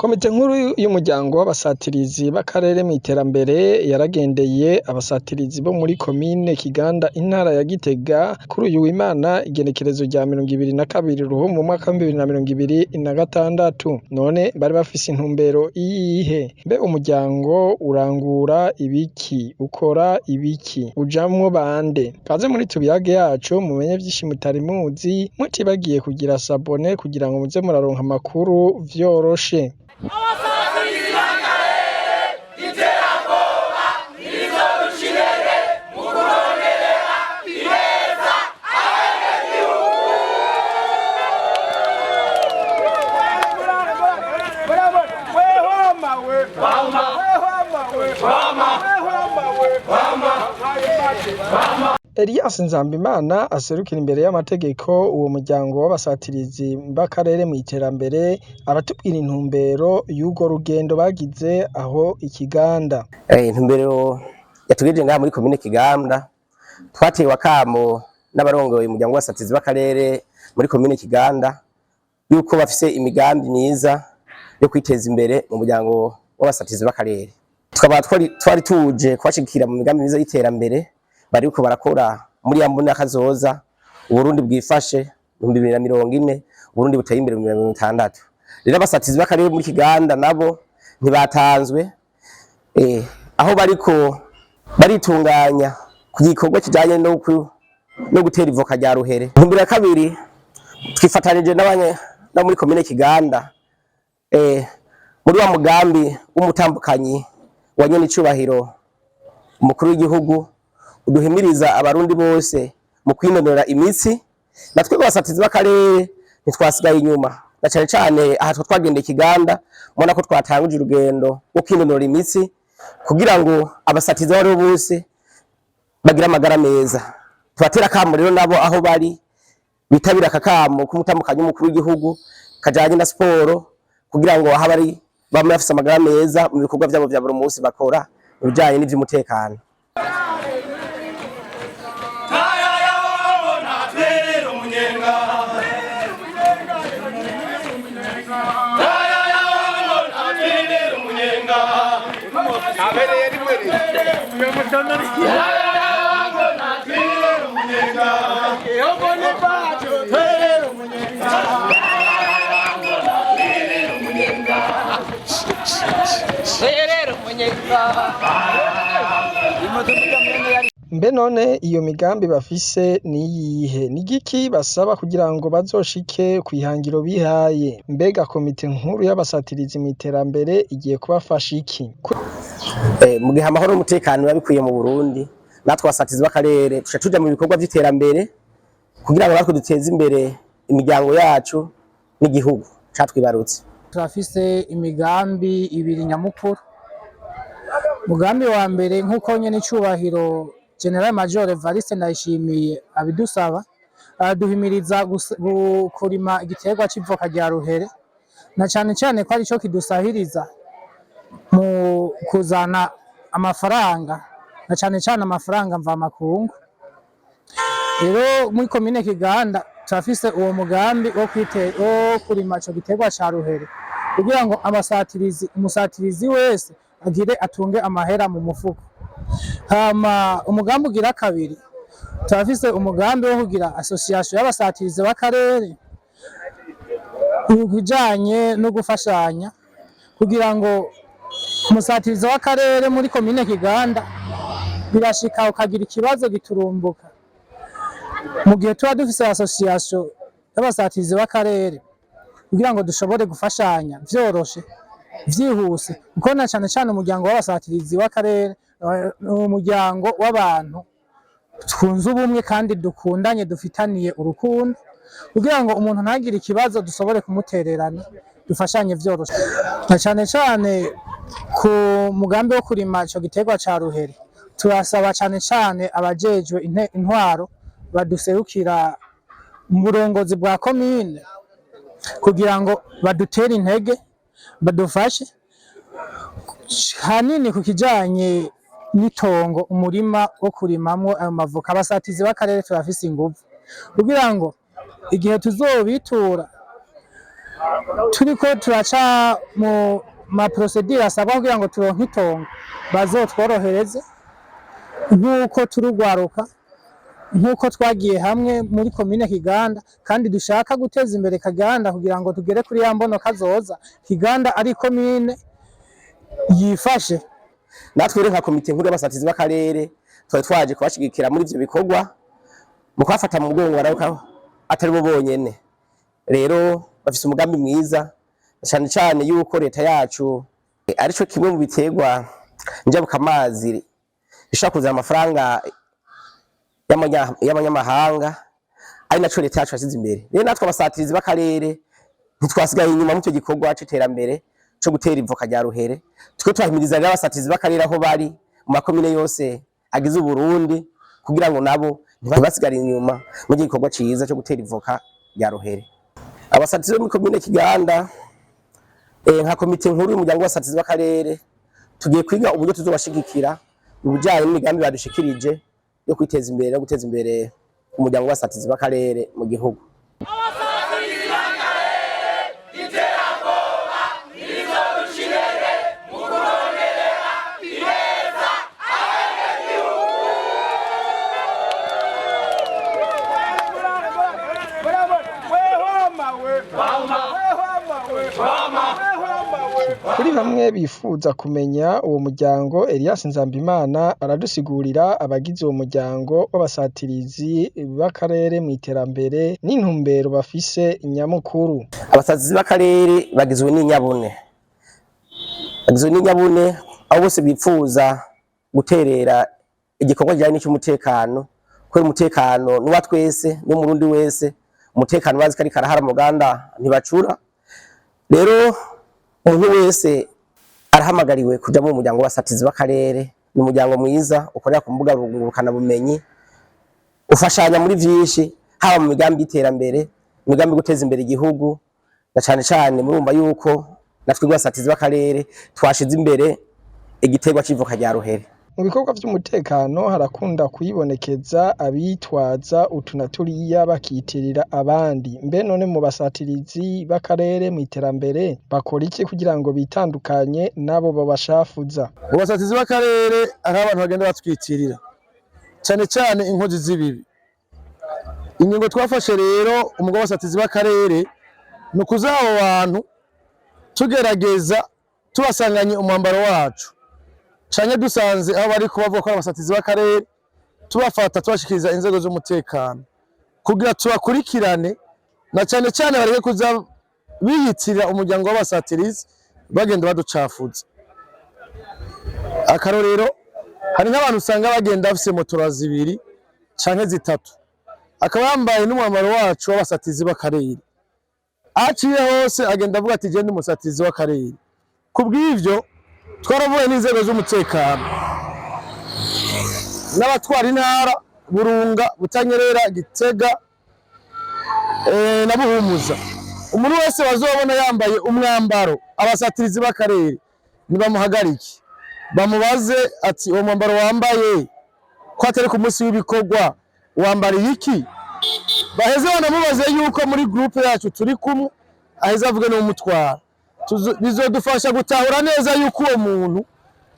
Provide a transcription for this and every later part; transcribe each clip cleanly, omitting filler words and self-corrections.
Komite nkuru y'umuryango w'abasatirizi b'akarere mw'iterambere yaragendeye abasatirizi bo muri komine Kiganda intara ya Gitega kuri uyu w'Imana igenekerezo rya 22 Ruhumu mu mwaka wa 2026. None bari bafise intumbero iyihe? Mbe umuryango urangura ibiki? Ukora ibiki? Ujamwo bande? Kaze muri tubiyage yacu mumenye vyinshi mutari muzi, mutibagiye kugira sabone kugira ngo muze muraronka amakuru vyoroshe. Elias Nzambimana aserukira imbere y'amategeko uwo muryango w'abasatirizi b'akarere mw'iterambere aratubwira intumbero y'ugo rugendo bagize aho Ikiganda. Intumbero yatugejeje ngaha muri komine Kiganda, twatewe akamo n'abarongoye umuryango w'abasatirizi b'akarere muri komine Kiganda yuko bafise imigambi myiza yo kwiteza imbere mu muryango w'abasatirizi b'akarere. Tukaba twari tuje kubashigikira mu migambi myiza y'iterambere bariko barakora muri yambona kazoza Uburundi bwifashe 2040, Uburundi buteye imbere 2060. Rero abasatirizi b'akarere muri Kiganda nabo ntibatanzwe aho bariko baritunganya ku gikorwa kijanye no gutera ivoka rya ruhere. Intumbero ya kabiri twifatanije na muri komine Kiganda muri wa mugambi w'umutambukanyi wa nyene icubahiro umukuru w'igihugu uduhimiriza abarundi bose mu kwinonora imitsi. Natwe abasatirizi b'akarere ntitwasigaye inyuma, na cane cane aha twagendeye Kiganda mubona ko twatanguje urugendo rwo kwinonora imitsi kugira ngo abasatirizi bari bose bagira amagara meza. Tubatera akamo rero nabo aho bari bitabira akakamo k'umutambukanyi w'umukuru w'igihugu kajanye na siporo kugira ngo aho bari bamwe bafise amagara meza mu bikorwa vyabo vya buri munsi bakora ibijanye n'ivy'umutekano. Mbe none iyo migambi bafise niyihe? Nigiki basaba kugira ngo bazoshike kwihangiro bihaye? Mbega komite nkuru y'abasatirizi mw'iterambere igiye kubafasha iki? Mu gihe amahoro n'umutekano babikwiye mu Burundi, natwe abasatirizi b'akarere tuca tuja mu bikorwa vy'iterambere kugira ngo natwe duteze imbere imiryango yacu n'igihugu catwibarutse. Turafise imigambi ibiri nyamukuru. Mugambi wa mbere nk'uko nyene icubahiro General Major Evariste Ndayishimiye abidusaba, araduhimiriza kurima igiterwa c'ivoka rya ruhere, na cane cane ko arico kidusahiriza mu kuzana amafaranga, na cane cane amafaranga mvamakungu. Rero muri komine Kiganda turafise uwo mugambi wo kurima ico giterwa ca ruhere kugira ngo umusatirizi wese agire atunge amahera mu mufuko. Hama umugambi ugira kabiri, turafise umugambi wo kugira association y'abasatirizi b'akarere ubijanye no gufashanya kugira ngo umusatirizi w'akarere muri komine Kiganda birashika ukagira ikibazo giturumbuka. Mu gihe tuba dufise association y'abasatirizi b'akarere kugira ngo dushobore gufashanya vyoroshe vyihuse, kuko na cane cane umuryango w'abasatirizi w'akarere umuryango w'abantu twunze ubumwe kandi dukundanye dufitaniye urukundo, kugira ngo umuntu ntagire ikibazo dushobore kumutererana dufashanye vyoroshe. Na cane cane ku mugambi wo kurima ico giterwa ca ruhere turasaba cane cane abajejwe intwaro baduserukira mu burongozi bwa komine kugira ngo badutere intege badufashe hanini ku kijanye n'itongo umurima wo kurimamwo ayo mavoka. Abasatizi b'akarere turafise inguvu kugira ngo igihe tuzobitura turiko turaca mu maprocedure asabwa kugira ngo turonke itongo bazotworohereze nk'uko turugwaruka nk'uko twagiye hamwe muri komine Kiganda kandi dushaka guteza imbere Kiganda kugira ngo tugere kuri ya mbono kazoza Kiganda ari komine yifashe. Natwe rero nka komite nkuru y'abasatizi b'akarere twari twaje kubashigikira muri ivyo bikorwa mu kwafata mu mugongo bararuka atari bo bonyene. Rero bafise umugambi mwiza cyane cyane yuko leta yacu arico kimwe mu biterwa njabuka amazi ishaka kuzana amafaranga y'amanyamahanga ari naco leta yacu yasize imbere. Rero natwe abasatirizi b'akarere ntitwasigaye inyuma mu cyo gikorwa c'iterambere cyo gutera ivoka rya ruhere. Twe twahimiriza rero abasatirizi b'akarere aho bari mu makomine yose agize Uburundi kugira ngo nabo ntibasigare inyuma mu gikorwa ciza cyo gutera ivoka rya ruhere. Abasatirizi bo muri komine Kiganda nka komite nkuru y'umuryango w'abasatirizi b'akarere tugiye kwiga uburyo tuzobashigikira mu bijanye n'imigambi badushikirije yo kwiteza imbere no guteza imbere umuryango w'abasatirizi b'akarere mu gihugu. Kuri bamwe bifuza kumenya uwo muryango, Elias Nzambimana aradusigurira abagize uwo muryango w'abasatirizi b'akarere mu iterambere n'intumbero bafise nyamukuru. Abasatirizi b'akarere bagizwe n'inyabune. Abo bose bipfuza guterera igikorwa kijanye n'umutekano, ko umutekano nuwa twese no murundi wese, umutekano bazi kari karahara muganda ntibacura. Rero umuntu wese arahamagariwe kuja mu muryango w'abasatirizi b'akarere. Ni umuryango mwiza ukorera ku mbuga ngurukana bumenyi, ufashanya muri vyinshi haba mu migambi y'iterambere, imigambi guteza imbere igihugu, na cane cane murumva yuko natwe gw'abasatirizi b'akarere twashize imbere igiterwa c'ivoka rya ruhere. Mu bikorwa vy'umutekano harakunda kwibonekeza abitwaza utunaturiya bakitirira abandi. Mbe none mu basatirizi b'akarere mu iterambere bakora iki kugira ngo bitandukanye nabo babashafuza? Mu basatirizi b'akarere ari abantu bagenda batwitirira cyane cyane inkozi z'ibibi. Ingingo twafashe rero umugabo w'abasatirizi b'akarere ni ukuza abo bantu tugerageza tubasanganye umwambaro wacu, canke dusanze aho bari kubavuga ko abasatirizi b'akarere tubafata tubashikiriza inzego z'umutekano kugira tubakurikirane, na cane cane bareke kuza biyitirira umuryango w'abasatirizi bagenda baducafuza. Akarorero hari nk'abantu usanga bagenda bafise motora zibiri canke zitatu, akaba yambaye n'umwambaro wacu w'abasatirizi b'akarere, aciye hose agenda avuga ati je ndi umusatirizi w'akarere. Kubw'ivyo twaravuye n'inzego z'umutekano n'abatwara intara Burunga, Butanyerera, Gitega na Buhumuza. Umuntu wese bazobona yambaye umwambaro abasatirizi b'akarere nibamuhagarike bamubaze ati uwo mwambaro wambaye ko atari ku munsi w'ibikorwa wambariye iki. Baheze banamubaze yuko muri groupe yacu turi kumwe, aheze avuge n'umutwara. Bizodufasha gutahura neza yuko uwo muntu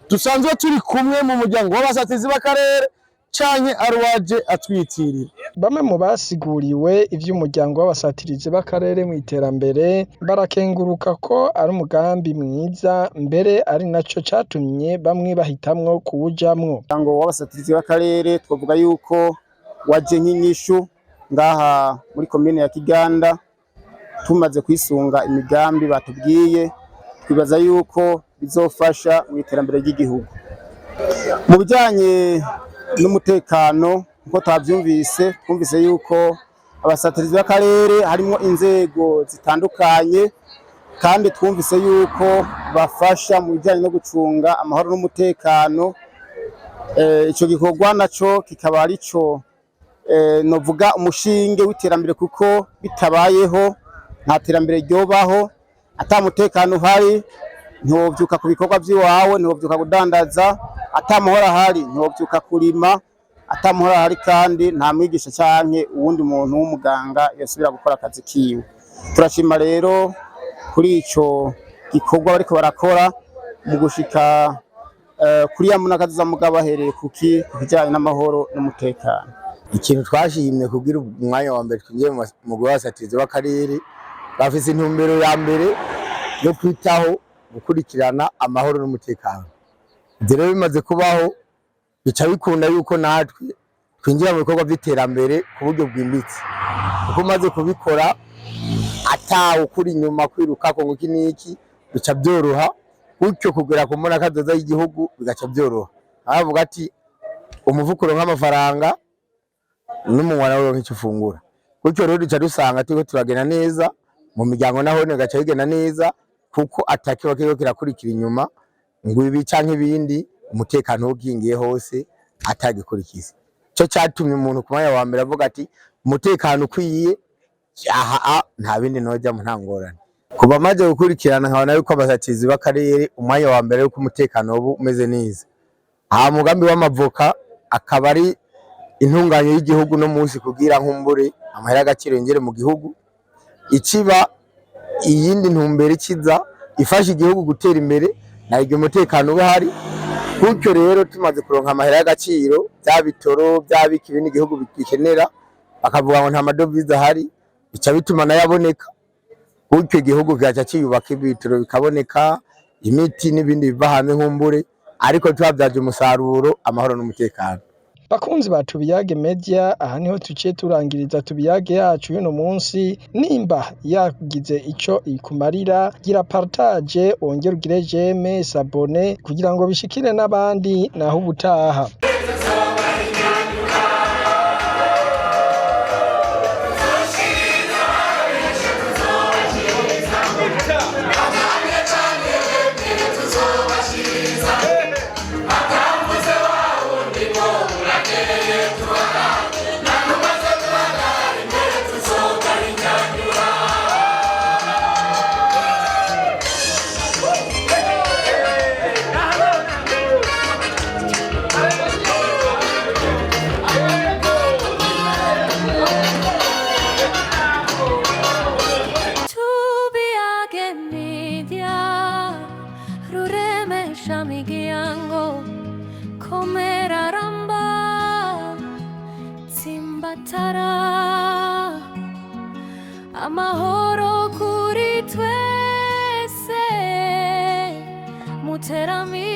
dusanzwe turi kumwe mu muryango w'abasatirizi b'akarere canke arwaje atwitirira. Bamwe mu basiguriwe ivy'umuryango w'abasatirizi b'akarere mu iterambere barakenguruka ko ari umugambi mwiza, mbere ari naco catumye bamwe bahitamwo kuwujamwo. Umuryango w'abasatirizi b'akarere twavuga yuko waje nk'inyishu ngaha muri komine ya Kiganda. Tumaze kwisunga imigambi batubwiye, twibaza yuko bizofasha mu iterambere ry'igihugu. Mu bijanye n'umutekano uko tavyumvise, twumvise yuko abasatirizi b'akarere harimo inzego zitandukanye, kandi twumvise yuko bafasha mu bijanye no gucunga amahoro n'umutekano. Ico gikorwa naco kikaba arico novuga umushinge w'iterambere, kuko bitabayeho nta terambere ryobaho. Ata mutekano uhari ntiwovyuka ku bikorwa by'iwawe, ntiwovyuka kudandaza. Ata mahoro ahari ntiwovyuka kurima. Ata mahoro ahari kandi nta mwigisha canke uwundi muntu w'umuganga yosubira gukora akazi kiwe. Turashima rero kuri ico gikorwa bariko barakora mu gushika kuri ya munakaza mugabo ahereye kuki kujyanye n'amahoro n'umutekano. Ikintu twashimye kugira umwanya wa mbere twinjiye mu gwasatiza w'akarere bafise intumbero ya mbere yo kwitaho gukurikirana amahoro n'umutekano. Rero bimaze kubaho bica bikunda yuko natwe twinjira mu bikorwa by'iterambere ku buryo bwimbitse, kuko umaze kubikora atawe kuri inyuma kwiruka ko nguki niki bica byoroha, gutyo kugera ku mbona kazoza y'igihugu bigaca byoroha. Avuga ati umuvukuro nk'amafaranga n'umunwa nawe nk'icyo ufungura. Gutyo rero duca dusanga turiko turagenda neza mu miryango naho gaca bigenda neza, kuko atakiba kiriko kirakurikira inyuma ngo ibi canke ibindi, umutekano ugingiye hose atagikurikiza. Cyo cyatumye umuntu ku mwanya wa mbere avuga ati umutekano ukwiye aha nta bindi noja mu ntangorane. Kuba maze gukurikirana nkabona yuko abasatizi b'akarere umwanya wa mbere yuko umutekano ubu umeze neza. Aha mugambi w'amavoka akaba ari intunganye y'igihugu no munsi kugira nkumbure amahera agaciro ngere mu gihugu, ikiba iyindi ntumbere ikiza ifasha igihugu gutera imbere na igihe umutekano uba hari. Gutyo rero tumaze kuronka amahera y'agaciro by'abitoro by'abiki ibindi igihugu bikenera, bakavuga ngo nta madovize ahari, bica bituma nayo aboneka. Gutyo igihugu kigaca kiyubaka ibitoro bikaboneka, imiti n'ibindi biva hanze nkumbure, ariko tubabyaje umusaruro amahoro n'umutekano. Bakunzi ba Tubiyage Media, aha niho tuciye turangiriza Tubiyage yacu y'uno munsi. Nimba yagize ico ikumarira, gira partage, wongere ugire j'aime, s'abonner kugira ngo bishikire n'abandi, naho ubutaha. Amahoro kuri twese, muterami